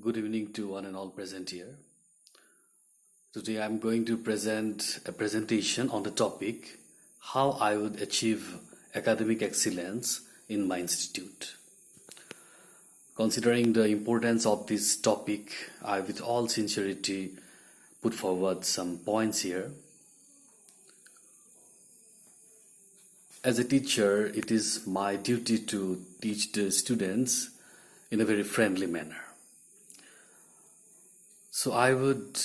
Good evening to one and all present here. Today I'm going to present a presentation on the topic how I would achieve academic excellence in my institute. Considering the importance of this topic, I with all sincerity put forward some points here. As a teacher, it is my duty to teach the students in a very friendly manner. So I would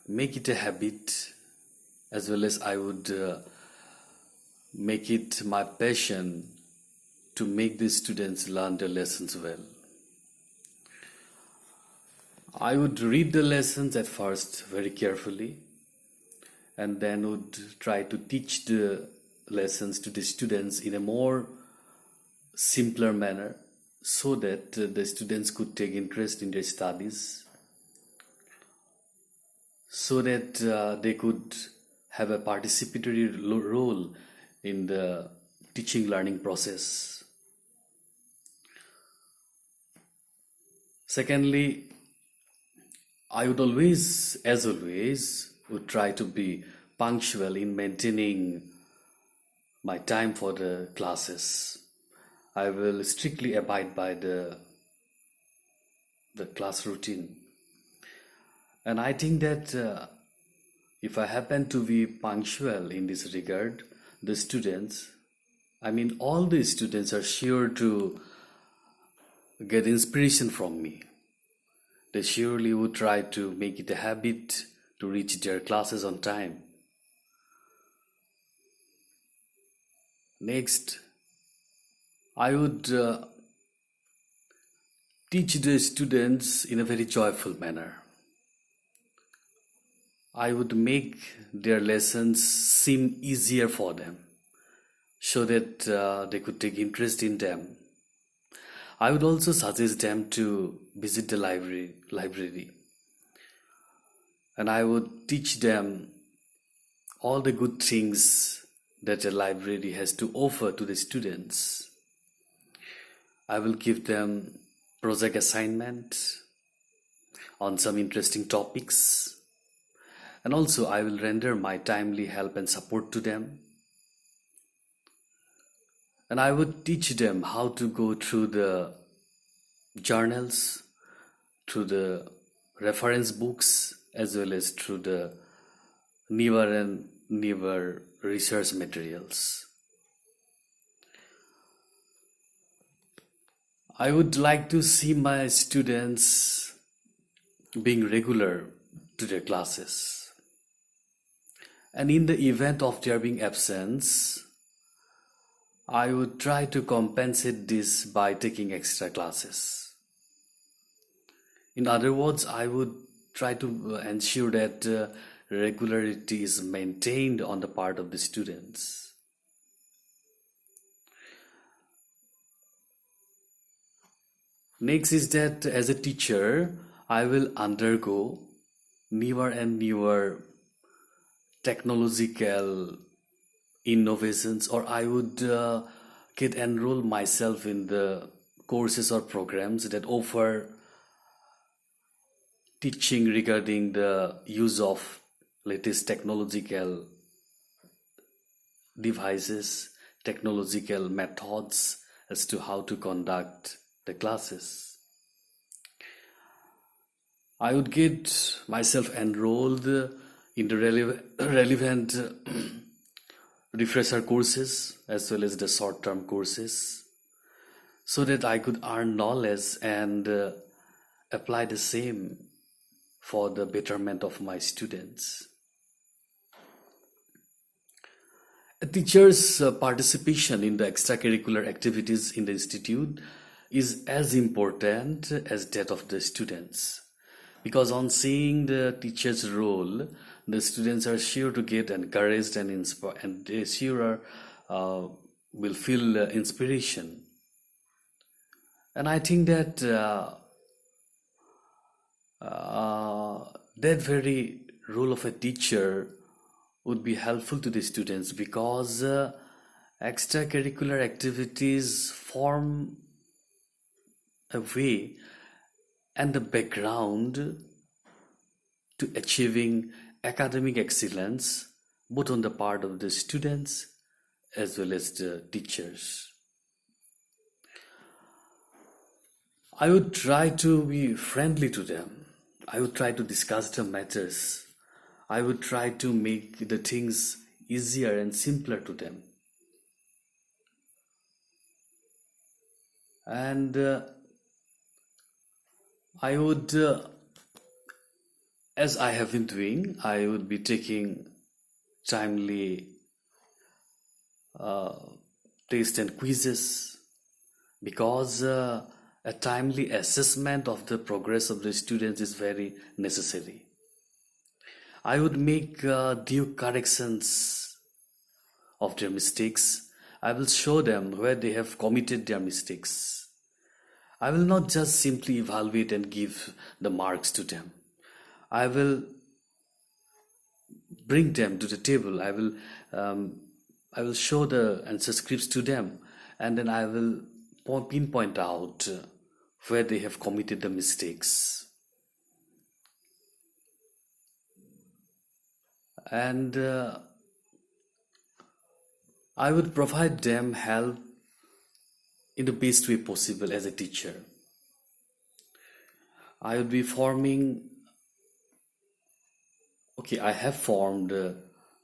make it a habit, as well as I would make it my passion to make the students learn the lessons well. I would read the lessons at first very carefully, and then would try to teach the lessons to the students in a more simpler manner, so that the students could take interest in their studies, so that they could have a participatory role in the teaching learning process. Secondly, I would always, as always, would try to be punctual in maintaining my time for the classes. I will strictly abide by the class routine. And I think that if I happen to be punctual in this regard, the students, all the students are sure to get inspiration from me. They surely would try to make it a habit to reach their classes on time. Next, I would teach the students in a very joyful manner. I would make their lessons seem easier for them, so that they could take interest in them. I would also suggest them to visit the library, and I would teach them all the good things that a library has to offer to the students. I will give them project assignments on some interesting topics, and also I will render my timely help and support to them. And I would teach them how to go through the journals, through the reference books, as well as through the newer and newer research materials. I would like to see my students being regular to their classes. And in the event of their being absence, I would try to compensate this by taking extra classes. In other words, I would try to ensure that regularity is maintained on the part of the students. Next is that as a teacher, I will undergo newer and newer technological innovations, or I would get enroll myself in the courses or programs that offer teaching regarding the use of latest technological devices, technological methods as to how to conduct the classes. I would get myself enrolled in the relevant refresher courses as well as the short-term courses, so that I could earn knowledge and apply the same for the betterment of my students. A teacher's participation in the extracurricular activities in the institute is as important as that of the students, because on seeing the teacher's role, the students are sure to get encouraged and inspired, and they sure will feel inspiration. And I think that that very role of a teacher would be helpful to the students, because extracurricular activities form a way and the background to achieving academic excellence, both on the part of the students as well as the teachers. I would try to be friendly to them. I would try to discuss the matters. I would try to make the things easier and simpler to them. And I would, as I have been doing, I would be taking timely tests and quizzes, because a timely assessment of the progress of the students is very necessary. I would make due corrections of their mistakes. I will show them where they have committed their mistakes. I will not just simply evaluate and give the marks to them. I will bring them to the table. I will show the answer scripts to them, and then I will pinpoint out where they have committed the mistakes. And I would provide them help in the best way possible as a teacher. I would be I have formed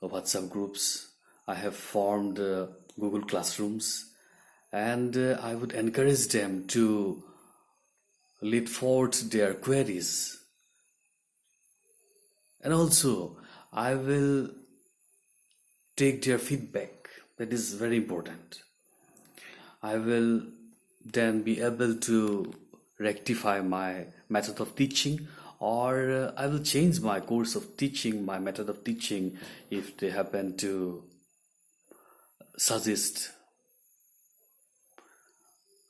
WhatsApp groups, I have formed Google Classrooms, and I would encourage them to lead forth their queries. And also, I will take their feedback. That is very important. I will then be able to rectify my method of teaching, or I will change my course of teaching, my method of teaching, if they happen to suggest.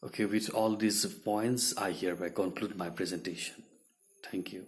Okay, with all these points, I hereby conclude my presentation. Thank you.